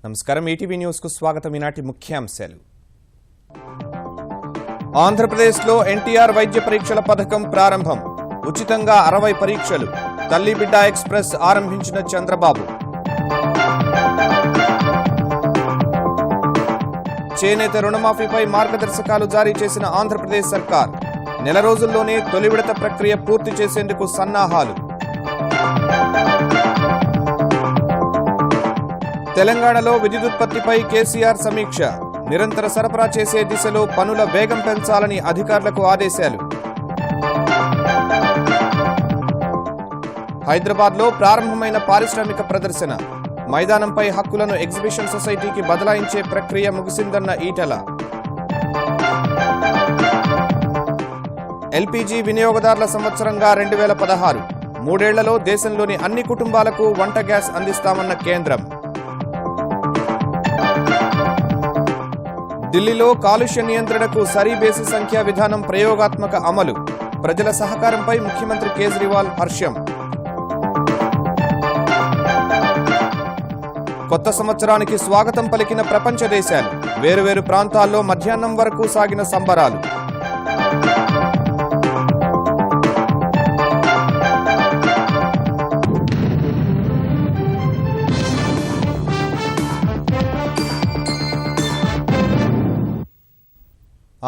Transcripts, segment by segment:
నమస్కారం ETV news కు స్వాగతం ఈనాటి ముఖ్యాంశాలు ఆంధ్రప్రదేశ్లో ఎన్టీఆర్ వైద్య పరీక్షల పథకం ప్రారంభం ఉచితంగా 60 పరీక్షలు తల్లి బిడ్డ ఎక్స్‌ప్రెస్ ఆరంభించిన చంద్రబాబు చేనేత రుణమాఫీపై మార్గదర్శకాలు జారీ చేసిన ఆంధ్రప్రదేశ్ సర్కార్ నెల రోజుల్లోనే తొలి విడత ప్రక్రియ పూర్తి చేసేందుకు సన్నాహాలు తెలంగాణలో విద్యుదుత్పత్తిపై కేసీఆర్ సమీక్ష నిరంతర సరఫరా చేసే దిశలో పనుల వేగం పెంచాలని అధికారులకు ఆదేశాలు హైదరాబాద్లో ప్రారంభమైన పారిశ్రామిక ప్రదర్శన మైదానంపై హక్కులను ఎగ్జిబిషన్ సొసైటీకి బదలాయించే ప్రక్రియ ముగిసిందన్న ఈటల ఎల్పీజీ వినియోగదారుల సంవత్సరంగా 2016 మూడేళ్లలో దేశంలోని అన్ని కుటుంబాలకు వంట గ్యాస్ అందిస్తామన్న కేంద్రం ఢిల్లీలో కాలుష్య నియంత్రణకు సరి బేసి సంఖ్యా విధానం ప్రయోగాత్మక అమలు ప్రజల సహకారంపై ముఖ్యమంత్రి కేజ్రీవాల్ హర్షం కొత్త సంవత్సరానికి స్వాగతం పలికిన ప్రపంచ దేశాలు వేరువేరు ప్రాంతాల్లో మధ్యాహ్నం వరకు సాగిన సంబరాలు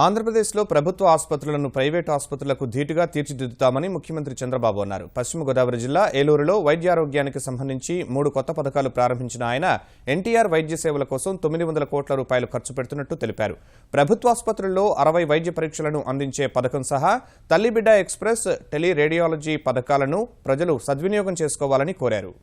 ఆంధ్రప్రదేశ్లో ప్రభుత్వ ఆసుపత్రులను ప్రైవేటు ఆసుపత్రులకు ధీటుగా తీర్చిదిద్దుతామని ముఖ్యమంత్రి చంద్రబాబు అన్నారు. పశ్చిమ గోదావరి జిల్లా ఏలూరులో వైద్యారోగ్యానికి సంబంధించి 3 కొత్త పథకాలు ప్రారంభించిన ఆయన ఎన్టీఆర్ వైద్య సేవల కోసం 900 కోట్ల రూపాయలు ఖర్చు పెడుతున్నట్టు తెలిపారు. ప్రభుత్వాసుపత్రుల్లో 60 వైద్య పరీక్షలను అందించే పథకం సహా తల్లి బిడ్డ ఎక్స్‌ప్రెస్ టెలి రేడియాలజీ పథకాలను ప్రజలు సద్వినియోగం చేసుకోవాలని కోరారు.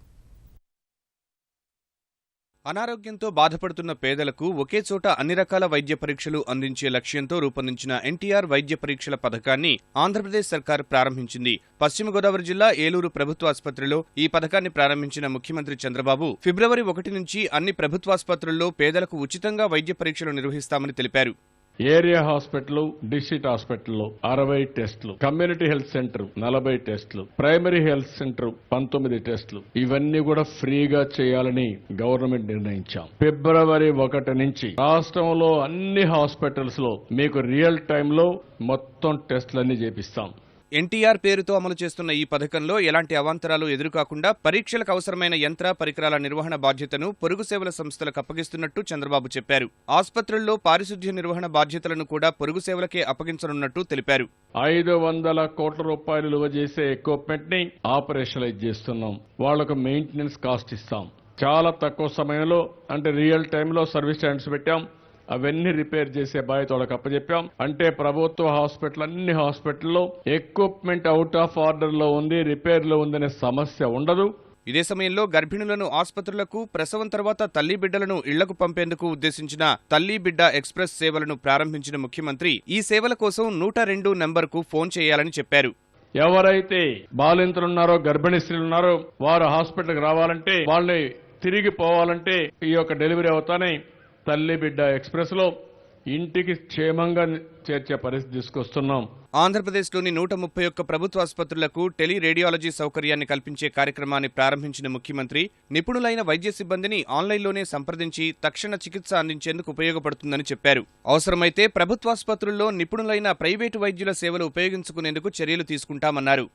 అనారోగ్యంతో బాధపడుతున్న పేదలకు ఒకే చోట అన్ని రకాల వైద్య పరీక్షలు అందించే లక్ష్యంతో రూపొందించిన ఎన్టీఆర్ వైద్య పరీక్షల పథకాన్ని ఆంధ్రప్రదేశ్ సర్కార్ ప్రారంభించింది. పశ్చిమ గోదావరి జిల్లా ఏలూరు ప్రభుత్వ ఆసుపత్రిలో ఈ పథకాన్ని ప్రారంభించిన ముఖ్యమంత్రి చంద్రబాబు ఫిబ్రవరి 1 నుంచి అన్ని ప్రభుత్వాసుపత్రుల్లో పేదలకు ఉచితంగా వైద్య పరీక్షలు నిర్వహిస్తామని తెలిపారు. ఏరియా హాస్పిటల్, డిస్ట్రిక్ట్ హాస్పిటల్లో 60 టెస్టులు, కమ్యూనిటీ హెల్త్ సెంటర్ 40 టెస్టులు, ప్రైమరీ హెల్త్ సెంటర్ 19 టెస్టులు, ఇవన్నీ కూడా ఫ్రీగా చేయాలని గవర్నమెంట్ నిర్ణయించాం. ఫిబ్రవరి 1 నుంచి రాష్ట్రంలో అన్ని హాస్పిటల్స్ లో మీకు రియల్ టైంలో మొత్తం టెస్టులన్నీ చేపిస్తాం. ఎన్టీఆర్ పేరుతో అమలు చేస్తున్న ఈ పథకంలో ఎలాంటి అవాంతరాలు ఎదురుకాకుండా పరీక్షలకు అవసరమైన యంత్ర పరికరాల నిర్వహణ బాధ్యతను పొరుగు సేవల సంస్థలకు అప్పగిస్తున్నట్టు చంద్రబాబు చెప్పారు. ఆసుపత్రుల్లో పారిశుధ్య నిర్వహణ బాధ్యతలను కూడా పొరుగు సేవలకే అప్పగించనున్నట్టు తెలిపారు. 500 కోట్ల రూపాయలు విలువ చేసే ఎక్విప్మెంట్ ని ఆపరేషనలైజ్ చేస్తున్నాం. వాళ్లకు మెయింటెనెన్స్ కాస్ట్ ఇస్తాం. చాలా తక్కువ సమయంలో అంటే రియల్ టైంలో సర్వీస్ స్టాండ్స్ పెట్టాం. అవన్నీ రిపేర్ చేసే బాధ్యత వాళ్ళకి అప్పచెప్పాం. అంటే ప్రభుత్వ హాస్పిటల్ అన్ని హాస్పిటల్లో ఎక్విప్మెంట్ అవుట్ ఆఫ్ ఆర్డర్ లో ఉంది, రిపేర్ లో ఉందనే సమస్య ఉండదు. ఇదే సమయంలో గర్భిణులను ఆసుపత్రులకు, ప్రసవం తర్వాత తల్లి బిడ్డలను ఇళ్లకు పంపేందుకు ఉద్దేశించిన తల్లి బిడ్డ ఎక్స్‌ప్రెస్ సేవలను ప్రారంభించిన ముఖ్యమంత్రి ఈ సేవల కోసం 102 నంబర్కు ఫోన్ చేయాలని చెప్పారు. ఎవరైతే బాలింతలున్నారో, గర్భిణీ స్త్రీలున్నారో వారు హాస్పిటల్కి రావాలంటే, వాళ్ళని తిరిగి పోవాలంటే ఈ యొక్క డెలివరీ అవుతానే తల్లి బిడ్డ ఎక్స్‌ప్రెస్ లో ఇంటికి క్షేమంగా చేర్చే పరిస్థితి తీసుకొస్తున్నాం. ఆంధ్రప్రదేశ్లోని 131 ప్రభుత్వ ఆసుపత్రులకు టెలి రేడియాలజీ సౌకర్యాన్ని కల్పించే కార్యక్రమాన్ని ప్రారంభించిన ముఖ్యమంత్రి నిపుణులైన వైద్య సిబ్బందిని ఆన్లైన్లోనే సంప్రదించి తక్షణ చికిత్స అందించేందుకు ఉపయోగపడుతుందని చెప్పారు. అవసరమైతే ప్రభుత్వాసుపత్రుల్లో నిపుణులైన ప్రైవేటు వైద్యుల సేవలు ఉపయోగించుకునేందుకు చర్యలు తీసుకుంటామన్నారు.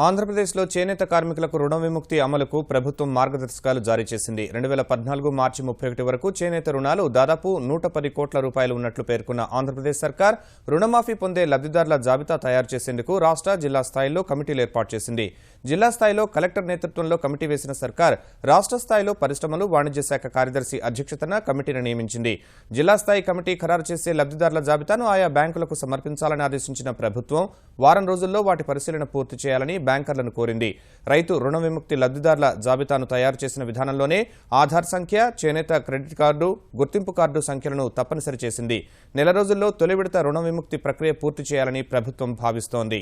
ఆంధ్రప్రదేశ్లో చేనేత కార్మికులకు రుణ విముక్తి అమలుకు ప్రభుత్వం మార్గదర్శకాలు జారీ చేసింది. 2014 మార్చి 31 వరకు చేనేత రుణాలు దాదాపు 110 కోట్ల రూపాయలు ఉన్నట్లు పేర్కొన్న ఆంధ్రప్రదేశ్ సర్కార్ రుణమాఫీ పొందే లబ్ధిదారుల జాబితా తయారు చేసేందుకు రాష్ట్ర, జిల్లా స్థాయిలో కమిటీలు ఏర్పాటు చేసింది. జిల్లా స్థాయిలో కలెక్టర్ నేతృత్వంలో కమిటీ వేసిన సర్కార్ రాష్ట్ర స్థాయిలో పరిశ్రమలు, వాణిజ్య శాఖ కార్యదర్శి అధ్యక్షతన కమిటీని నియమించింది. జిల్లా స్థాయి కమిటీ ఖరారు చేసే లబ్ధిదారుల జాబితాను ఆయా బ్యాంకులకు సమర్పించాలని ఆదేశించిన ప్రభుత్వం వారం రోజుల్లో వాటి పరిశీలన పూర్తి చేయాలని బ్యాంకర్లను కోరింది. రైతు రుణ విముక్తి లబ్ధిదారుల జాబితాను తయారు చేసిన విధానంలోనే ఆధార్ సంఖ్య, చేనేత క్రెడిట్ కార్డు, గుర్తింపు కార్డు సంఖ్యలను తప్పనిసరి చేసింది. నెల రోజుల్లో తొలి విడత రుణ విముక్తి ప్రక్రియ పూర్తి చేయాలని ప్రభుత్వం భావిస్తోంది.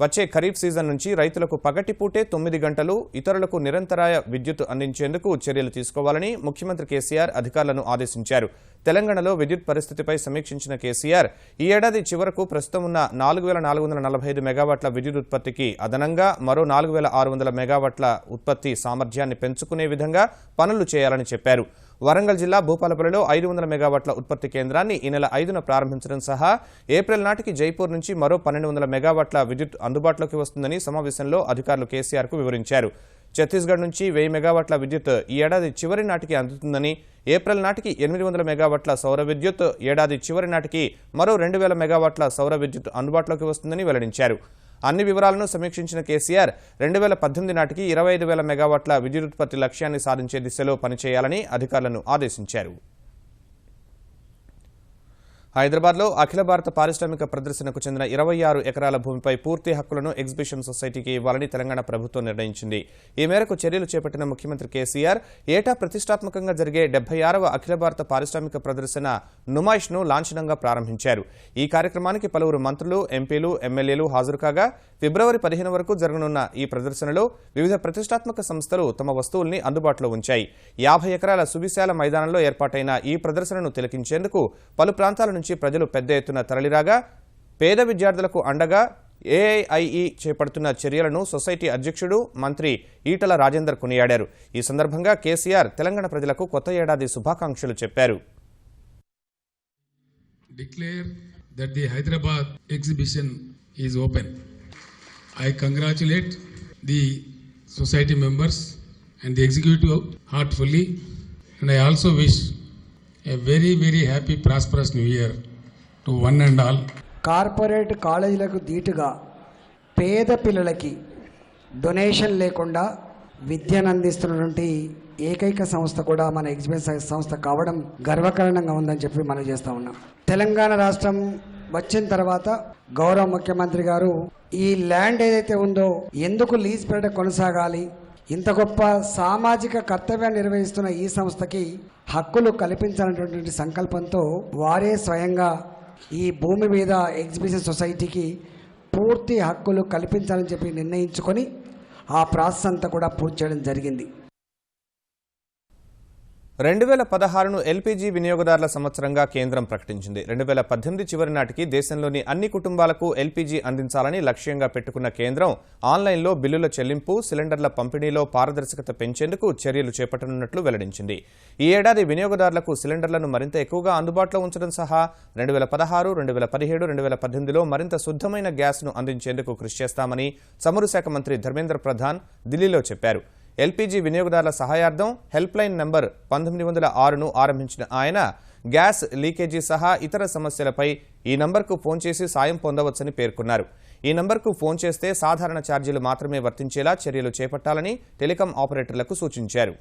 వచ్చే ఖరీఫ్ సీజన్ నుంచి రైతులకు పగటిపూటే 9 గంటలు ఇతరులకు నిరంతరాయ విద్యుత్ అందించేందుకు చర్యలు తీసుకోవాలని ముఖ్యమంత్రి కేసీఆర్ అధికారులను ఆదేశించారు. తెలంగాణలో విద్యుత్ పరిస్థితిపై సమీక్షించిన కేసీఆర్ ఈ ఏడాది చివరకు ప్రస్తుతం ఉన్న 4445 మెగావాట్ల విద్యుత్ ఉత్పత్తికి అదనంగా మరో 4600 మెగావాట్ల ఉత్పత్తి సామర్థ్యాన్ని పెంచుకునే విధంగా పనులు చేయాలని చెప్పారు. వరంగల్ జిల్లా భూపాలపల్లిలో 500 మెగావాట్ల ఉత్పత్తి కేంద్రాన్ని ఈ నెల 5న ప్రారంభించడం సహా ఏప్రిల్ నాటికి జైపూర్ నుంచి మరో 1200 మెగావాట్ల విద్యుత్ అందుబాటులోకి వస్తుందని సమావేశంలో అధికారులు కేసీఆర్కు వివరించారు. ఛత్తీస్గఢ్ నుంచి 1000 మెగావాట్ల విద్యుత్ ఈ ఏడాది చివరి నాటికి అందుతుందని, ఏప్రిల్ నాటికి 800 మెగావాట్ల సౌర విద్యుత్, ఏడాది చివరి నాటికి మరో 2000 మెగావాట్ల సౌర విద్యుత్ అందుబాటులోకి వస్తుందని వెల్లడించారు. అన్ని వివరాలను సమీక్షించిన కేసీఆర్ 2018 నాటికి 25,000 మెగావాట్ల విద్యుదుత్పత్తి లక్ష్యాన్ని సాధించే దిశలో పనిచేయాలని అధికారులను ఆదేశించారు. హైదరాబాద్లో అఖిల భారత పారిశ్రామిక ప్రదర్శనకు చెందిన 26 ఎకరాల భూమిపై పూర్తి హక్కులను ఎగ్జిబిషన్ సొసైటీకి ఇవ్వాలని తెలంగాణ ప్రభుత్వం నిర్ణయించింది. ఈ మేరకు చర్యలు చేపట్టిన ముఖ్యమంత్రి కేసీఆర్ ఏటా ప్రతిష్టాత్మకంగా జరిగే 76వ అఖిల భారత పారిశ్రామిక ప్రదర్శన నుమాయిష్ను లాంఛనంగా ప్రారంభించారు. ఈ కార్యక్రమానికి పలువురు మంత్రులు, ఎంపీలు, ఎమ్మెల్యేలు హాజరు కాగా ఫిబ్రవరి 15 వరకు జరగనున్న ఈ ప్రదర్శనలో వివిధ ప్రతిష్టాత్మక సంస్థలు తమ వస్తువుల్ని అందుబాటులో ఉంచాయి. 50 ఎకరాల సువిశాల మైదానంలో ఏర్పాటైన ఈ ప్రదర్శనను తిలకించేందుకు పలు ప్రాంతాల నుంచి ప్రజలు పెద్ద ఎత్తున తరలిరాగా పేద విద్యార్థులకు అండగా ఏఐఐఈ చేపడుతున్న చర్యలను సొసైటీ అధ్యక్షుడు, మంత్రి ఈటల రాజేందర్ కొనియాడారు. ఈ సందర్భంగా కేసీఆర్ తెలంగాణ ప్రజలకు కొత్త ఏడాది శుభాకాంక్షలు చెప్పారు. Declare that the Hyderabad exhibition is open. I congratulate the society members and the executive heartfully, and I also wish a very, very happy, prosperous new year to one and all. Corporate కాలేజీలకు దీటుగా పేద పిల్లలకి donation లేకుండా విద్యను అందిస్తున్నటువంటి ఏకైక సంస్థ కూడా మన ఎగ్జిబిషన్ సంస్థ కావడం గర్వకారణంగా ఉందని చెప్పి మనం చేస్తూ ఉన్నాం. తెలంగాణ రాష్ట్రం వచ్చిన తర్వాత గౌరవ ముఖ్యమంత్రి గారు ఈ ల్యాండ్ ఏదైతే ఉందో ఎందుకు లీజ్ పీరియడ్ కొనసాగాలి, ఇంత గొప్ప సామాజిక కర్తవ్యాన్ని నిర్వహిస్తున్న ఈ సంస్థకి హక్కులు కల్పించాలనేటువంటి సంకల్పంతో వారే స్వయంగా ఈ భూమి మీద ఎగ్జిబిషన్ సొసైటీకి పూర్తి హక్కులు కల్పించాలని చెప్పి నిర్ణయించుకొని ఆ ప్రాసెస్ అంతా కూడా పూర్తి చేయడం జరిగింది. 2016ను ఎల్పీజీ వినియోగదారుల సంవత్సరంగా కేంద్రం ప్రకటించింది. 2018 చివరి నాటికి దేశంలోని అన్ని కుటుంబాలకు ఎల్పీజీ అందించాలని లక్ష్యంగా పెట్టుకున్న కేంద్రం ఆన్లైన్లో బిల్లుల చెల్లింపు, సిలిండర్ల పంపిణీలో పారదర్శకత పెంచేందుకు చర్యలు చేపట్టనున్నట్లు వెల్లడించింది. ఈ ఏడాది వినియోగదారులకు సిలిండర్లను మరింత ఎక్కువగా అందుబాటులో ఉంచడం సహా 2016, 2017, 2018లో మరింత శుద్ధమైన గ్యాస్ను అందించేందుకు కృషి చేస్తామని చమురు శాఖ మంత్రి ధర్మేంద్ర ప్రధాన్ ఢిల్లీలో చెప్పారు. ఎల్పీజీ వినియోగదారుల సహాయార్థం హెల్ప్ లైన్ నంబర్ 1906ను ఆరంభించిన ఆయన గ్యాస్ లీకేజీ సహా ఇతర సమస్యలపై ఈ నంబర్కు ఫోన్ చేసి సాయం పొందవచ్చని పేర్కొన్నారు. ఈ నంబర్కు ఫోన్ చేస్తే సాధారణ ఛార్జీలు మాత్రమే వర్తించేలా చర్యలు చేపట్టాలని టెలికాం ఆపరేటర్లకు సూచించారు.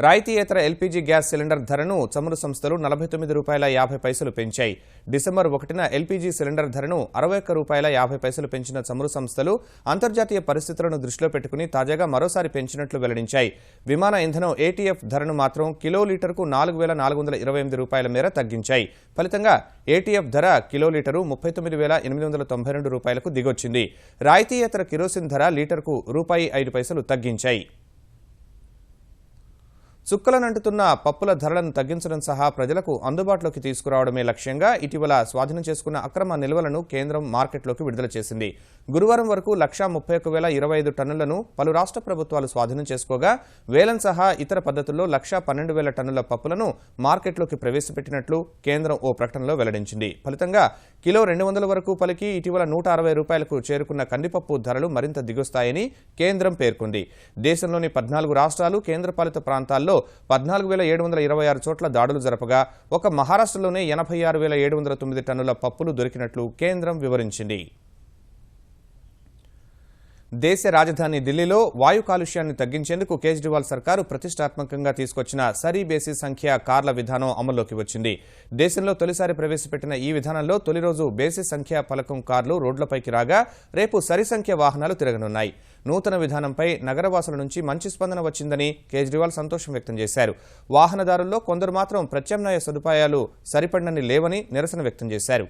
రాయితీయేతర ఎల్పీజీ గ్యాస్ సిలిండర్ ధరను చమురు సంస్థలు ₹49.50 పెంచాయి. డిసెంబర్ 1న ఎల్పీజీ సిలిండర్ ధరను ₹61.50 పెంచిన చమురు సంస్థలు అంతర్జాతీయ పరిస్థితులను దృష్టిలో పెట్టుకుని తాజాగా మరోసారి పెంచినట్లు వెల్లడించాయి. విమాన ఇంధనం ఏటీఎఫ్ ధరను మాత్రం కిలోలీటరుకు ₹4,428 మేర తగ్గించాయి. ఫలితంగా ఏటీఎఫ్ ధర కిలోలీటరు ₹39,892కు దిగొచ్చింది. రాయితీయేతర కిరోసిన్ ధర లీటర్కు ₹5 తగ్గించాయి. చుక్కలనంటుతున్న పప్పుల ధరలను తగ్గించడం సహా ప్రజలకు అందుబాటులోకి తీసుకురావడమే లక్ష్యంగా ఇటీవల స్వాధీనం చేసుకున్న అక్రమ నిల్వలను కేంద్రం మార్కెట్లోకి విడుదల చేసింది. గురువారం వరకు 131,025 టన్నులను పలు రాష్ట్ర ప్రభుత్వాలు స్వాధీనం చేసుకోగా వేలం సహా ఇతర పద్ధతుల్లో 112,000 టన్నుల పప్పులను మార్కెట్లోకి ప్రవేశపెట్టినట్లు కేంద్రం ఓ ప్రకటనలో వెల్లడించింది. ఫలితంగా కిలో 200 వరకు పలికి ఇటీవల ₹160కు చేరుకున్న కందిపప్పు ధరలు మరింత దిగొస్తాయని కేంద్రం పేర్కొంది. దేశంలోని 14 రాష్ట్రాలు, కేంద్రపాలిత ప్రాంతాల్లో 14,726 చోట్ల దాడులు జరపగా ఒక మహారాష్ట్రలోనే 86,709 టన్నుల పప్పులు దొరికినట్లు కేంద్రం వివరించింది. దేశ రాజధాని ఢిల్లీలో వాయు కాలుష్యాన్ని తగ్గించేందుకు కేజ్రీవాల్ సర్కారు ప్రతిష్టాత్మకంగా తీసుకొచ్చిన సరీ బేసి సంఖ్య కార్ల విధానం అమల్లోకి వచ్చింది. దేశంలో తొలిసారి ప్రవేశపెట్టిన ఈ విధానంలో తొలి రోజు బేసి సంఖ్య పలకం కార్లు రోడ్లపైకి రాగా రేపు సరి సంఖ్య వాహనాలు తిరగనున్నాయి. నూతన విధానంపై నగరవాసుల నుంచి మంచి స్పందన వచ్చిందని కేజ్రీవాల్ సంతోషం వ్యక్తం చేశారు. వాహనదారుల్లో కొందరు మాత్రం ప్రత్యామ్నాయ సదుపాయాలు సరిపడినని లేవని నిరసన వ్యక్తం చేశారు.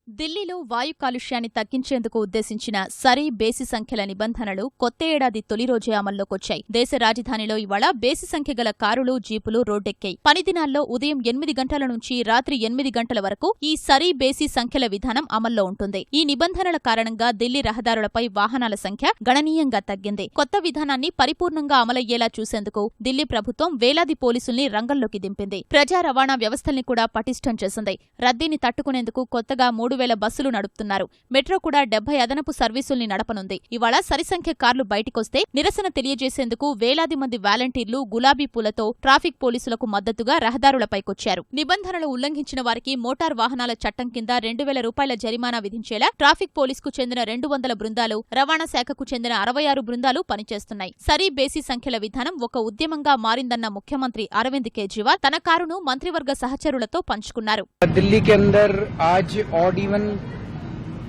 ఢిల్లీలో వాయు కాలుష్యాన్ని తగ్గించేందుకు ఉద్దేశించిన సరీ బేసి సంఖ్యల నిబంధనలు కొత్త ఏడాది తొలి రోజే అమల్లోకొచ్చాయి. దేశ రాజధానిలో ఇవాళ బేసి సంఖ్య గల కారులు, జీపులు రోడ్డెక్కాయి. పని దినాల్లో ఉదయం 8 గంటల నుంచి రాత్రి 8 గంటల వరకు ఈ సరీ బేసి సంఖ్యల విధానం అమల్లో ఉంటుంది. ఈ నిబంధనల కారణంగా ఢిల్లీ రహదారులపై వాహనాల సంఖ్య గణనీయంగా తగ్గింది. కొత్త విధానాన్ని పరిపూర్ణంగా అమలయ్యేలా చూసేందుకు ఢిల్లీ ప్రభుత్వం వేలాది పోలీసుల్ని రంగంలోకి దింపింది. ప్రజా రవాణా వ్యవస్థల్ని కూడా పటిష్టం చేసింది. రద్దీని తట్టుకునేందుకు కొత్తగా 3,000 బస్సులు నడుపుతున్నారు. మెట్రో కూడా 70 అదనపు సర్వీసుల్ని నడపనుంది. ఇవాళ సరిసంఖ్య కార్లు బయటికొస్తే నిరసన తెలియజేసేందుకు వేలాది మంది వాలంటీర్లు గులాబీ పూలతో ట్రాఫిక్ పోలీసులకు మద్దతుగా రహదారులపైకొచ్చారు. నిబంధనలు ఉల్లంఘించిన వారికి మోటార్ వాహనాల చట్టం కింద 2,000 రూపాయల జరిమానా విధించేలా ట్రాఫిక్ పోలీసుకు చెందిన 200 బృందాలు, రవాణా శాఖకు చెందిన 66 బృందాలు పనిచేస్తున్నాయి. సరీ బేసి సంఖ్యల విధానం ఒక ఉద్యమంగా మారిందన్న ముఖ్యమంత్రి అరవింద్ కేజ్రీవాల్ తన కారును మంత్రివర్గ సహచరులతో పంచుకున్నారు. दिल्ली के अंदर आज ऑड इवन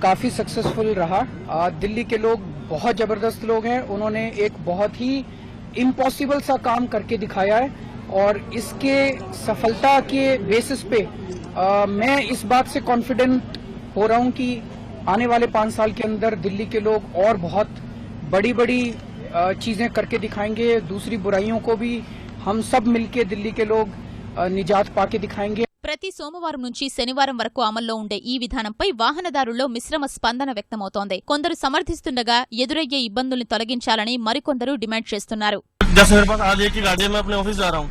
काफी सक्सेसफुल रहा. दिल्ली के लोग बहुत जबरदस्त लोग हैं. उन्होंने एक बहुत ही इम्पॉसिबल सा काम करके दिखाया है और इसके सफलता के बेसिस पे मैं इस बात से कॉन्फिडेंट हो रहा हूं कि आने वाले 5 साल के अंदर दिल्ली के लोग और बहुत बड़ी बड़ी चीजें करके दिखाएंगे. दूसरी बुराइयों को भी हम सब मिलके दिल्ली के लोग निजात पाके दिखाएंगे. ప్రతి సోమవారం నుంచి శనివారం వరకు అమల్లో ఉండే ఈ విధానంపై వాహనదారుల్లో మిశ్రమ స్పందన వ్యక్తమవుతోంది. కొందరు సమర్థిస్తుండగా ఎదురయ్యే ఇబ్బందుల్ని తొలగించాలని మరికొందరు డిమాండ్ చేస్తున్నారు. जैसे मेरे पास आज एक ही गाड़ी है, मैं अपने ऑफिस जा रहा हूँ,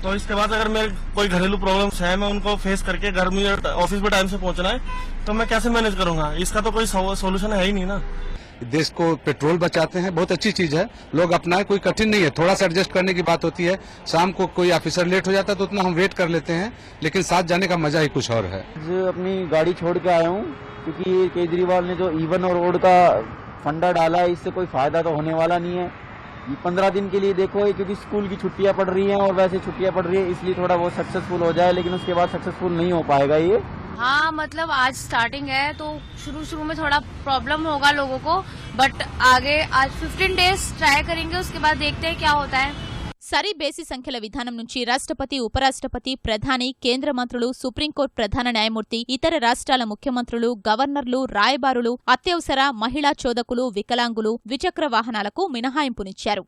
तो इसके बाद अगर मेरे कोई घरेलू प्रॉब्लम्स है, मैं उनको फेस करके घर में ऑफिस में टाइम से पहुंचना है, तो मैं कैसे मैनेज करूंगा? इसका तो कोई सोल्यूशन है ही नहीं ना. देश को पेट्रोल बचाते हैं, बहुत अच्छी चीज है, लोग अपनाएं, कोई कठिन नहीं है. थोड़ा सा एडजस्ट करने की बात होती है. शाम को कोई ऑफिसर लेट हो जाता है तो उतना हम वेट कर लेते हैं, लेकिन साथ जाने का मजा ही कुछ और है. अपनी गाड़ी छोड़ के आया हूँ क्योंकि केजरीवाल ने जो इवन और ओड का फंडा डाला है, इससे कोई फायदा तो होने वाला नहीं है. 15 दिन के लिए देखो, क्योंकि स्कूल की छुट्टियां पड़ रही हैं और वैसे छुट्टियां पड़ रही है, इसलिए थोड़ा बहुत सक्सेसफुल हो जाए, लेकिन उसके बाद सक्सेसफुल नहीं हो पाएगा ये. हाँ, मतलब आज स्टार्टिंग है तो शुरू में थोड़ा प्रॉब्लम होगा लोगों को, बट आगे आज 15 डेज ट्राई करेंगे, उसके बाद देखते हैं क्या होता है. సరీ బేసి సంఖ్యల విధానం నుంచి రాష్ట్రపతి, ఉపరాష్ట్రపతి, ప్రధాని, కేంద్ర మంత్రులు, సుప్రీంకోర్టు ప్రధాన న్యాయమూర్తి, ఇతర రాష్ట్రాల ముఖ్యమంత్రులు, గవర్నర్లు, రాయబారులు, అత్యవసర, మహిళా చోదకులు, వికలాంగులు, ద్విచక్ర వాహనాలకు మినహాయింపునిచ్చారు.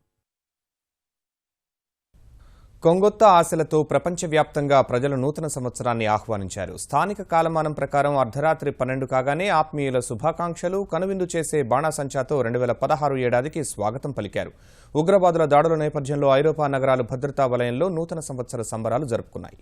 కొంగొత్త ఆశలతో ప్రపంచవ్యాప్తంగా ప్రజలు నూతన సంవత్సరాన్ని ఆహ్వానించారు. స్థానిక కాలమానం ప్రకారం అర్ధరాత్రి 12 కాగానే ఆత్మీయుల శుభాకాంక్షలు, కనువిందు చేసే బాణాసంచాతో 2016 ఏడాదికి స్వాగతం పలికారు. ఉగ్రవాదుల దాడుల నేపథ్యంలో ఐరోపా నగరాలు భద్రతా వలయంలో నూతన సంవత్సర సంబరాలు జరుపుకున్నాయి.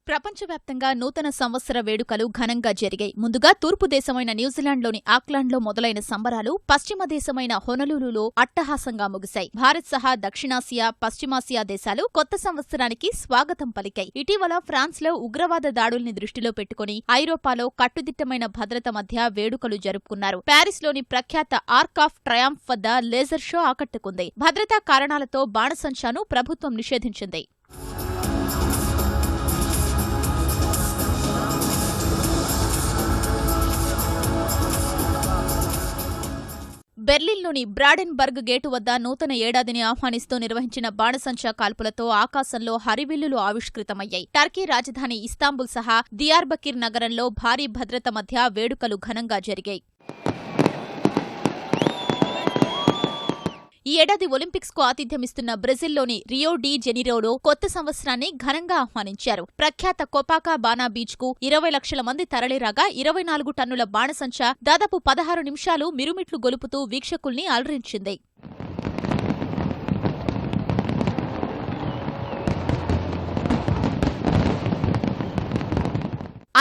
ప్రపంచవ్యాప్తంగా నూతన సంవత్సర వేడుకలు ఘనంగా జరిగాయి. ముందుగా తూర్పు దేశమైన న్యూజిలాండ్లోని ఆక్లాండ్లో మొదలైన సంబరాలు పశ్చిమ దేశమైన హొనలులులో అట్టహాసంగా ముగిశాయి. భారత్ సహా దక్షిణాసియా, పశ్చిమాసియా దేశాలు కొత్త సంవత్సరానికి స్వాగతం పలికాయి. ఇటీవల ఫ్రాన్స్లో ఉగ్రవాద దాడుల్ని దృష్టిలో పెట్టుకుని ఐరోపాలో కట్టుదిట్టమైన భద్రత మధ్య వేడుకలు జరుపుకున్నారు. ప్యారిస్లోని ప్రఖ్యాత ఆర్క్ ఆఫ్ ట్రయాంఫ్ వద్ద లేజర్ షో ఆకట్టుకుంది. భద్రతా కారణాలతో బాణసంచాను ప్రభుత్వం నిషేధించింది. బెర్లిన్లోని బ్రాడెన్బర్గ్ గేటు వద్ద నూతన ఏడాదిని ఆహ్వానిస్తూ నిర్వహించిన బాణసంచా కాల్పులతో ఆకాశంలో హరివిల్లులు ఆవిష్కృతమయ్యాయి. టర్కీ రాజధాని ఇస్తాంబుల్ సహా దియార్బకిర్ నగరంలో భారీ భద్రత మధ్య వేడుకలు ఘనంగా జరిగాయి. ఈ ఏడాది ఒలింపిక్స్ కు ఆతిథ్యమిస్తున్న బ్రెజిల్లోని రియో డి జెనిరోలో కొత్త సంవత్సరాన్ని ఘనంగా ఆహ్వానించారు. ప్రఖ్యాత కొపాకా బానా బీచ్ కు 20 లక్షల మంది తరలిరాగా 24 టన్నుల బాణసంచా దాదాపు 16 నిమిషాలు మిరుమిట్లు గొలుపుతూ వీక్షకుల్ని అలరించింది.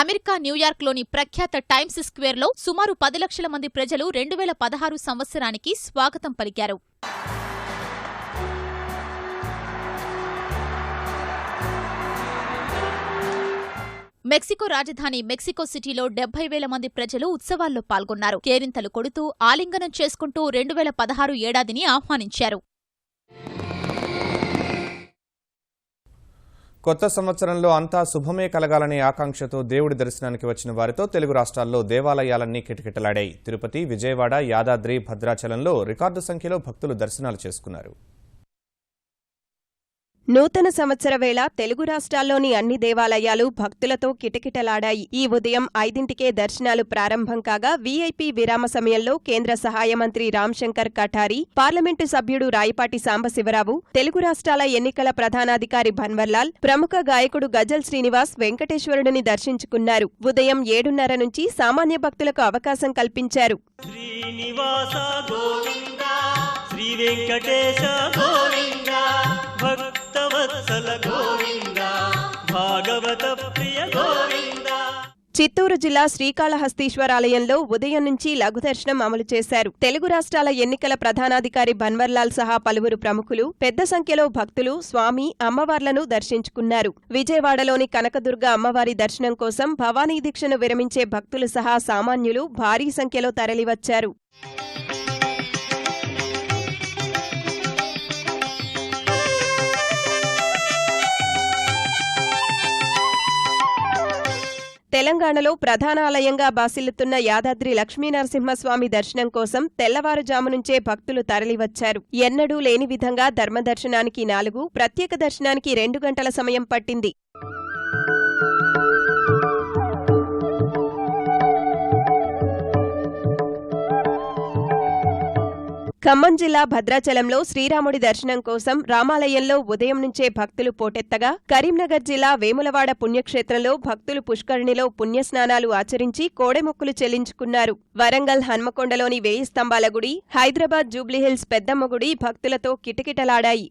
అమెరికా న్యూయార్క్లోని ప్రఖ్యాత టైమ్స్ స్క్వేర్లో సుమారు 10 లక్షల మంది ప్రజలు 2016 సంవత్సరానికి స్వాగతం పలికారు. మెక్సికో రాజధాని మెక్సికో సిటీలో 70,000 మంది ప్రజలు ఉత్సవాల్లో పాల్గొన్నారు. కేరింతలు కొడుతూ, ఆలింగనం చేసుకుంటూ 2016 ఏడాదిని ఆహ్వానించారు. కొత్త సంవత్సరంలో అంతా శుభమే కలగాలనే ఆకాంక్షతో దేవుడి దర్శనానికి వచ్చిన వారితో తెలుగు రాష్ట్రాల్లో దేవాలయాలన్నీ కిటకిటలాడాయి. తిరుపతి, విజయవాడ, యాదాద్రి, భద్రాచలంలో రికార్డు సంఖ్యలో భక్తులు దర్శనాలు చేసుకున్నారు. నూతన సంవత్సర వేళ తెలుగు రాష్ట్రాల్లోని అన్ని దేవాలయాలు భక్తులతో కిటకిటలాడాయి. ఈ ఉదయం 5ంటికే దర్శనాలు ప్రారంభం కాగా వీఐపీ విరామ సమయంలో కేంద్ర సహాయ మంత్రి రామ్శంకర్ కఠారి, పార్లమెంటు సభ్యుడు రాయపాటి సాంబశివరావు, తెలుగు రాష్ట్రాల ఎన్నికల ప్రధానాధికారి భన్వర్లాల్, ప్రముఖ గాయకుడు గజల్ శ్రీనివాస్ వెంకటేశ్వరుడిని దర్శించుకున్నారు. ఉదయం 7:30 నుంచి సామాన్య భక్తులకు అవకాశం కల్పించారు. శ్రీనివాస గోవింద శ్రీ వెంకటేశ గోవింద భక్తవత్సల గోవింద భాగవత ప్రియ గోవింద. చిత్తూరు జిల్లా శ్రీకాళహస్తీశ్వరాలయంలో ఉదయం నుంచి లఘుదర్శనం అమలు చేశారు. తెలుగు రాష్ట్రాల ఎన్నికల ప్రధానాధికారి భన్వర్లాల్ సహా పలువురు ప్రముఖులు, పెద్ద సంఖ్యలో భక్తులు స్వామి, అమ్మవార్లను దర్శించుకున్నారు. విజయవాడలోని కనకదుర్గ అమ్మవారి దర్శనం కోసం భవానీ దీక్షను విరమించే భక్తులు సహా సామాన్యులు భారీ సంఖ్యలో తరలివచ్చారు. తెలంగాణలో ప్రధాన ఆలయంగా బాసిల్లుతున్న యాదాద్రి లక్ష్మీనరసింహస్వామి దర్శనం కోసం తెల్లవారుజాము నుంచే భక్తులు తరలివచ్చారు. ఎన్నడూ లేని విధంగా ధర్మదర్శనానికి 4, ప్రత్యేక దర్శనానికి 2 గంటల సమయం పట్టింది. ఖమ్మం జిల్లా భద్రాచలంలో శ్రీరాముడి దర్శనం కోసం రామాలయంలో ఉదయం నుంచే భక్తులు పోటెత్తగా, కరీంనగర్ జిల్లా వేములవాడ పుణ్యక్షేత్రంలో భక్తులు పుష్కరిణిలో పుణ్యస్నానాలు ఆచరించి కోడెమొక్కులు చెల్లించుకున్నారు. వరంగల్ హన్మకొండలోని 1000 స్తంభాల గుడి, హైదరాబాద్ జూబ్లీహిల్స్ పెద్దమ్మ గుడి భక్తులతో కిటకిటలాడాయి.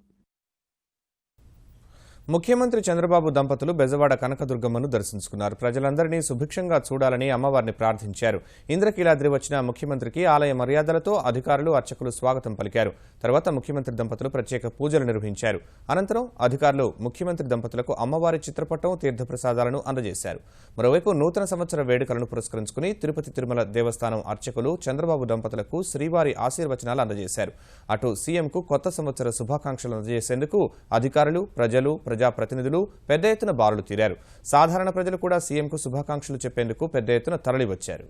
ముఖ్యమంత్రి చంద్రబాబు దంపతులు బెజవాడ కనకదుర్గమ్మను దర్శించుకున్నారు. ప్రజలందరినీ సుభిక్షంగా చూడాలని అమ్మవారిని ప్రార్థించారు. ఇంద్రకీలాద్రి వచ్చిన ముఖ్యమంత్రికి ఆలయ మర్యాదలతో అధికారులు, అర్చకులు స్వాగతం పలికారు. తర్వాత ముఖ్యమంత్రి దంపతులు ప్రత్యేక పూజలు నిర్వహించారు. అనంతరం అధికారులు ముఖ్యమంత్రి దంపతులకు అమ్మవారి చిత్రపటం, తీర్థప్రసాదాలను అందజేశారు. మరోవైపు నూతన సంవత్సర వేడుకలను పురస్కరించుకుని తిరుపతి తిరుమల దేవస్థానం అర్చకులు చంద్రబాబు దంపతులకు శ్రీవారి ఆశీర్వచనాలు అందజేశారు. అటు సీఎంకు కొత్త సంవత్సర శుభాకాంక్షలు అందజేసేందుకు అధికారులు, ప్రజలు, ప్రజాప్రతినిధులు పెద్ద ఎత్తున బారులు తీరారు. సాధారణ ప్రజలు కూడా సీఎంకు శుభాకాంక్షలు చెప్పేందుకు పెద్ద ఎత్తున తరలివచ్చారు.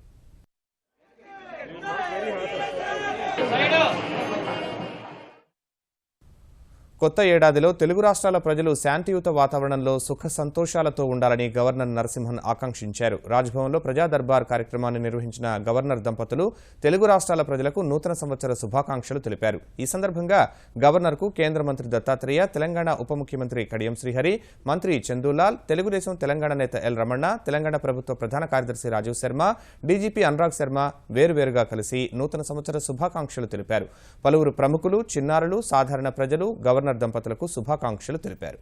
కొత్త ఏడాదిలో తెలుగు రాష్ట్రాల ప్రజలు శాంతియుత వాతావరణంలో సుఖ సంతోషాలతో ఉండాలని గవర్నర్ నరసింహన్ ఆకాంక్షించారు. రాజ్భవన్లో ప్రజా దర్బార్ కార్యక్రమాన్ని నిర్వహించిన గవర్నర్ దంపతులు తెలుగు రాష్ట్రాల ప్రజలకు నూతన సంవత్సర శుభాకాంక్షలు తెలిపారు. ఈ సందర్భంగా గవర్నర్కు కేంద్ర మంత్రి దత్తాత్రేయ, తెలంగాణ ఉప ముఖ్యమంత్రి కడియం శ్రీహరి, మంత్రి చందూలాల్, తెలుగుదేశం తెలంగాణ నేత ఎల్ రమణ, తెలంగాణ ప్రభుత్వ ప్రధాన కార్యదర్శి రాజీవ్ శర్మ, డీజీపీ అనురాగ్ శర్మ వేరువేరుగా కలిసి నూతన సంవత్సర శుభాకాంక్షలు తెలిపారు. పలువురు ప్రముఖులు, చిన్నారులు, సాధారణ ప్రజలు గవర్నర్ దంపతులకు శుభాకాంక్షలు తెలిపారు.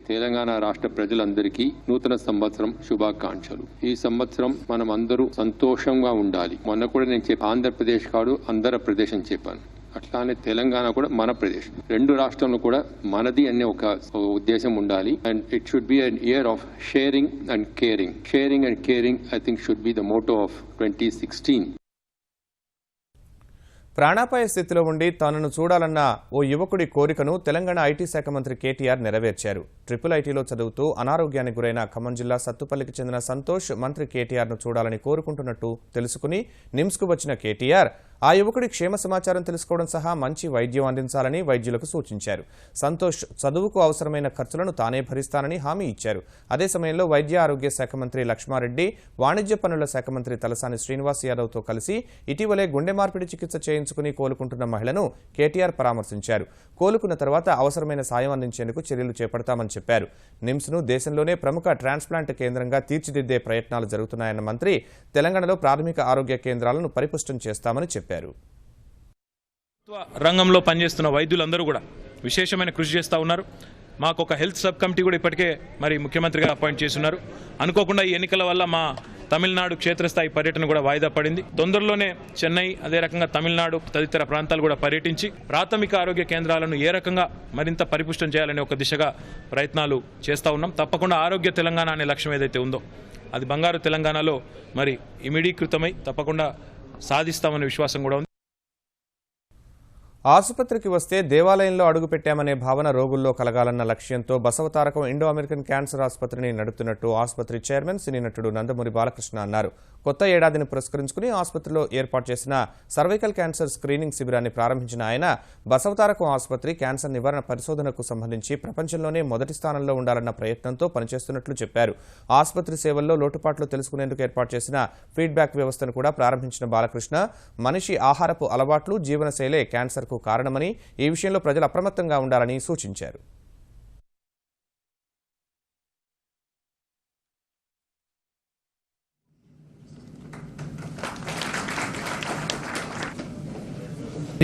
తెలంగాణ రాష్ట్ర ప్రజలందరికీ నూతన సంవత్సరం శుభాకాంక్షలు. ఈ సంవత్సరం మనం అందరూ సంతోషంగా ఉండాలి. మొన్న కూడా నేను చెప్పాను, ఆంధ్రప్రదేశ్ కాదు ఆంధ్రప్రదేశ్ అని చెప్పాను. అట్లానే తెలంగాణ కూడా మన ప్రదేశ్, 2 రాష్ట్రంలో కూడా మనది అనే ఒక ఉద్దేశం ఉండాలి. And it should be an year of sharing and caring. Sharing and caring I think should be the motto of 2016. ప్రాణాపాయ స్థితిలో ఉండి తనను చూడాలన్న ఓ యువకుడి కోరికను తెలంగాణ ఐటీ శాఖ మంత్రి కేటీఆర్ నెరవేర్చారు. ట్రిపుల్ ఐటీలో చదువుతూ అనారోగ్యానికి గురైన ఖమ్మం జిల్లా సత్తుపల్లికి చెందిన సంతోష్ మంత్రి కేటీఆర్ను చూడాలని కోరుకుంటున్నట్టు తెలుసుకుని నిమ్స్కు వచ్చిన కేటీఆర్ ఆ యువకుడి క్షేమ సమాచారం తెలుసుకోవడం సహా మంచి వైద్యం అందించాలని వైద్యులకు సూచించారు. సంతోష్ చదువుకు అవసరమైన ఖర్చులను తానే భరిస్తానని హామీ ఇచ్చారు. అదే సమయంలో వైద్య ఆరోగ్య శాఖ మంత్రి లక్ష్మారెడ్డి, వాణిజ్య పన్నుల శాఖ మంత్రి తలసాని శ్రీనివాస్ యాదవ్తో కలిసి ఇటీవలే గుండె మార్పిడి చికిత్స చేయించుకుని కోలుకుంటున్న మహిళను కేటీఆర్ పరామర్శించారు. కోలుకున్న తర్వాత అవసరమైన సాయం అందించేందుకు చర్యలు చేపడతామని చెప్పారు. నిమ్స్ను దేశంలోనే ప్రముఖ ట్రాన్స్ప్లాంట్ కేంద్రంగా తీర్చిదిద్దే ప్రయత్నాలు జరుగుతున్నాయన్న మంత్రి తెలంగాణలో ప్రాథమిక ఆరోగ్య కేంద్రాలను పరిపుష్టం చేస్తామని చెప్పారు. రంగంలో పనిచేస్తున్న వైద్యులందరూ కూడా విశేషమైన కృషి చేస్తూ ఉన్నారు. మాకు ఒక హెల్త్ సబ్ కమిటీ కూడా ఇప్పటికే మరి ముఖ్యమంత్రిగా అపాయింట్ చేస్తున్నారు. అనుకోకుండా ఈ ఎన్నికల వల్ల మా తమిళనాడు క్షేత్రస్థాయి పర్యటన కూడా వాయిదా పడింది. తొందరలోనే చెన్నై, అదే రకంగా తమిళనాడు తదితర ప్రాంతాలు కూడా పర్యటించి ప్రాథమిక ఆరోగ్య కేంద్రాలను ఏ రకంగా మరింత పరిపుష్టం చేయాలనే ఒక దిశగా ప్రయత్నాలు చేస్తూ ఉన్నాం. తప్పకుండా ఆరోగ్య తెలంగాణ అనే లక్ష్యం ఏదైతే ఉందో అది బంగారు తెలంగాణలో మరి ఇమిడీకృతమై తప్పకుండా సాధిస్తామనే విశ్వాసం కూడా ఉంది. ఆసుపత్రికి వస్తే దేవాలయంలో అడుగుపెట్టామనే భావన రోగుల్లో కలగాలన్న లక్ష్యంతో బసవతారకం ఇండో అమెరికన్ క్యాన్సర్ ఆసుపత్రిని నడుపుతున్నట్టు ఆసుపత్రి చైర్మన్ సినీ నటుడు నందమూరి బాలకృష్ణ అన్నారు. కొత్త ఏడాదిని పురస్కరించుకుని ఆసుపత్రిలో ఏర్పాటు చేసిన సర్వైకల్ క్యాన్సర్ స్క్రీనింగ్ శిబిరాన్ని ప్రారంభించిన ఆయన బసవతారకం ఆసుపత్రి క్యాన్సర్ నివారణ పరిశోధనకు సంబంధించి ప్రపంచంలోనే మొదటి స్థానంలో ఉండాలన్న ప్రయత్నంతో పనిచేస్తున్నట్లు చెప్పారు. ఆసుపత్రి సేవల్లో లోటుపాట్లు తెలుసుకునేందుకు ఏర్పాటు చేసిన ఫీడ్బ్యాక్ వ్యవస్థను కూడా ప్రారంభించిన బాలకృష్ణ మనిషి ఆహారపు అలవాట్లు జీవనశైలే క్యాన్సర్కు కారణమని ఈ విషయంలో ప్రజలు అప్రమత్తంగా ఉండాలని సూచించారు.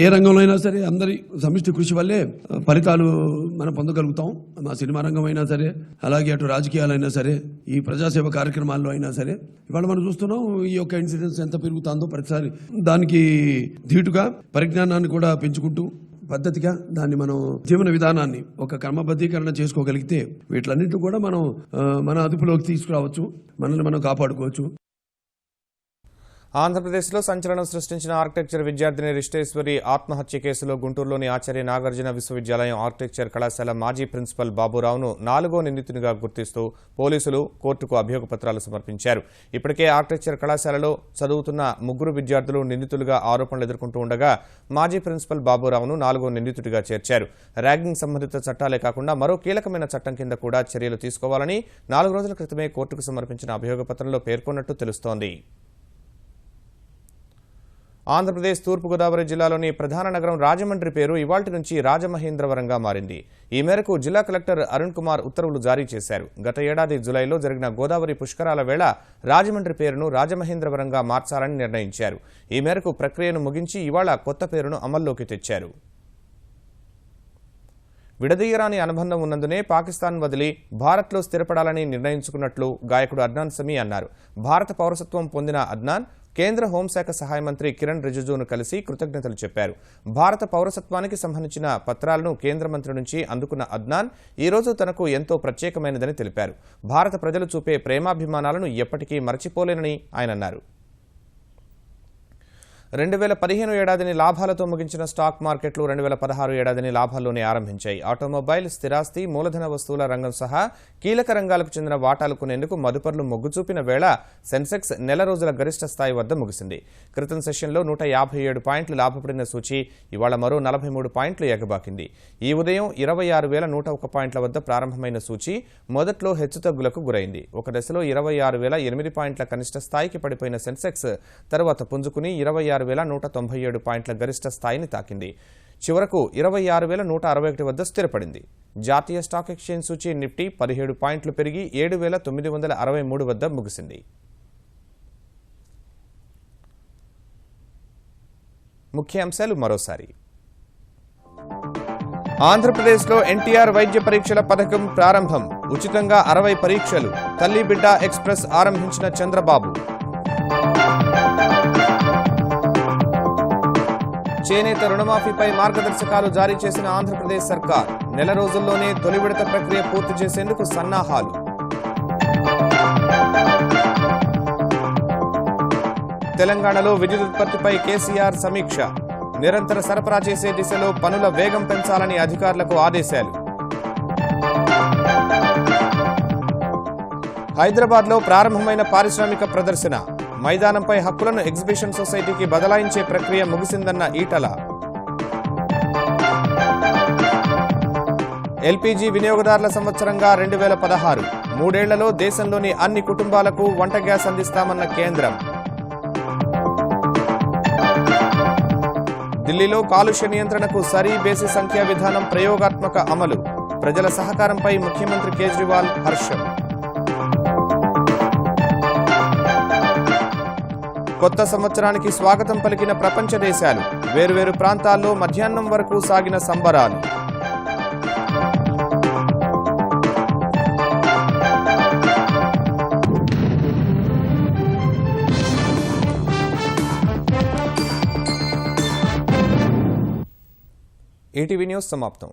ఏ రంగంలో అయినా సరే అందరి సమిష్టి కృషి వల్లే ఫలితాలు మనం పొందగలుగుతాం. మా సినిమా రంగం అయినా సరే, అలాగే అటు రాజకీయాలైనా సరే, ఈ ప్రజాసేవ కార్యక్రమాల్లో అయినా సరే, ఇవాళ మనం చూస్తున్నాం ఈ యొక్క ఇన్సిడెన్స్ ఎంత పెరుగుతుందో ప్రతిసారి. దానికి ధీటుగా పరిజ్ఞానాన్ని కూడా పెంచుకుంటూ పద్ధతిగా దాన్ని మనం జీవన విధానాన్ని ఒక క్రమబద్ధీకరణ చేసుకోగలిగితే వీటిలన్నింటినీ కూడా మనం మన అదుపులోకి తీసుకురావచ్చు, మనల్ని మనం కాపాడుకోవచ్చు. ఆంధ్రప్రదేశ్లో సంచలనం సృష్టించిన ఆర్కిటెక్చర్ విద్యార్థిని రిష్టేశ్వరి ఆత్మహత్య కేసులో గుంటూరులోని ఆచార్య నాగార్జున విశ్వవిద్యాలయం ఆర్కిటెక్చర్ కళాశాల మాజీ ప్రిన్సిపల్ బాబురావును 4వ నిందితునిగా గుర్తిస్తూ పోలీసులు కోర్టుకు అభియోగ పత్రాలు సమర్పించారు. ఇప్పటికే ఆర్కిటెక్చర్ కళాశాలలో చదువుతున్న 3 విద్యార్థులు నిందితులుగా ఆరోపణలు ఎదుర్కొంటూ ఉండగా మాజీ ప్రిన్సిపల్ బాబురావును 4వ నిందితుడిగా చేర్చారు. ర్యాగింగ్ సంబంధిత చట్టాలే కాకుండా మరో కీలకమైన చట్టం కింద కూడా చర్యలు తీసుకోవాలని 4 రోజుల క్రితమే కోర్టుకు సమర్పించిన అభియోగ పత్రంలో పేర్కొన్నట్టు తెలుస్తోంది. ఆంధ్రప్రదేశ్ తూర్పుగోదావరి జిల్లాలోని ప్రధాన నగరం రాజమండ్రి పేరు ఇవాళ్టి నుంచి రాజమహేంద్రవరంగా మారింది. ఈ మేరకు జిల్లా కలెక్టర్ అరుణ్ కుమార్ ఉత్తర్వులు జారీ చేశారు. గత ఏడాది జులైలో జరిగిన గోదావరి పుష్కరాల వేళ రాజమండ్రి పేరును రాజమహేంద్రవరంగా మార్చాలని నిర్ణయించారు. ఈ మేరకు ప్రక్రియను ముగించి ఇవాళ కొత్త పేరును అమల్లోకి తెచ్చారు. విడదీయరాని అనుబంధం ఉన్నందునే పాకిస్తాన్ వదిలి భారత్లో స్థిరపడాలని నిర్ణయించుకున్నట్లు గాయకుడు అద్నాన్ సమీ అన్నారు. భారత పౌరసత్వం పొందిన అద్నాన్ కేంద్ర హోంశాఖ సహాయ మంత్రి కిరణ్ రిజిజును కలిసి కృతజ్ఞతలు చెప్పారు. భారత పౌరసత్వానికి సంబంధించిన పత్రాలను కేంద్ర మంత్రి నుంచి అందుకున్న అద్నాన్ ఈ రోజు తనకు ఎంతో ప్రత్యేకమైనదని తెలిపారు. భారత ప్రజలు చూపే ప్రేమాభిమానాలను ఎప్పటికీ మరచిపోలేనని ఆయన అన్నారు. 2015 ఏడాదిని లాభాలతో ముగించిన స్టాక్ మార్కెట్లు 2016 ఏడాదిని లాభాల్లోనే ఆరంభించాయి. ఆటోమొబైల్, స్థిరాస్తి, మూలధన వస్తువుల రంగం సహా కీలక రంగాలకు చెందిన వాటాలు కొనేందుకు మదుపర్లు మొగ్గు చూపిన వేళ సెన్సెక్స్ నెల రోజుల గరిష్ట స్థాయి వద్ద ముగిసింది. క్రితం సెషన్లో 157 పాయింట్లు లాభపడిన సూచీ ఇవాళ మరో 43 పాయింట్లు ఎగబాకింది. ఈ ఉదయం 26,101 పాయింట్ల వద్ద ప్రారంభమైన సూచీ మొదట్లో హెచ్చుతగ్గులకు గురైంది. ఒక దశలో 26,008 పాయింట్ల కనిష్ట స్థాయికి పడిపోయిన సెన్సెక్స్ తర్వాత పుంజుకుని 26,197 పాయింట్ల గరిష్ట స్థాయిని తాకింది. చివరకు 26,161 వద్ద స్థిరపడింది. జాతీయ స్టాక్ ఎక్స్చేంజ్ సూచీ నిఫ్టీ 17 పాయింట్లు పెరిగి 7,963 వద్ద ముగిసింది. ముఖ్యాంశాలు మరోసారి. ఆంధ్రప్రదేశ్లో ఎన్టీఆర్ వైద్య పరీక్షల పథకం ప్రారంభం. ఉచితంగా 60 పరీక్షలు. తల్లి బిడ్డ ఎక్స్ప్రెస్ ఆరంభించిన చంద్రబాబు. చేనేత రుణమాఫీపై మార్గదర్శకాలు జారీ చేసిన ఆంధ్రప్రదేశ్ సర్కార్. నెల రోజుల్లోనే తొలి విడత ప్రక్రియ పూర్తి చేసేందుకు సన్నాహాలు. తెలంగాణలో విద్యుత్ ఉత్పత్తిపై కేసీఆర్ సమీక్ష. నిరంతర సరఫరా చేసే దిశలో పనుల వేగం పెంచాలని అధికారులకు ఆదేశాలు. హైదరాబాద్లో ప్రారంభమైన పారిశ్రామిక ప్రదర్శన. మైదానంపై హక్కులను ఎగ్జిబిషన్ సొసైటీకి బదలాయించే ప్రక్రియ ముగిసిందన్న ఈటల. ఎల్పీజీ వినియోగదారుల సంవత్సరంగా 2016. 3 ఏళ్లలో దేశంలోని అన్ని కుటుంబాలకు వంట గ్యాస్ అందిస్తామన్న కేంద్రం. ఢిల్లీలో కాలుష్య నియంత్రణకు సరీ బేసి సంఖ్యా విధానం ప్రయోగాత్మక అమలు. ప్రజల సహకారంపై ముఖ్యమంత్రి కేజ్రీవాల్ హర్షం. కొత్త సంవత్సరానికి స్వాగతం పలికిన ప్రపంచ దేశాలు. వేర్వేరు ప్రాంతాల్లో మధ్యాహ్నం వరకు సాగిన సంబరాలు. ఈటీవీ న్యూస్ సమాప్తం.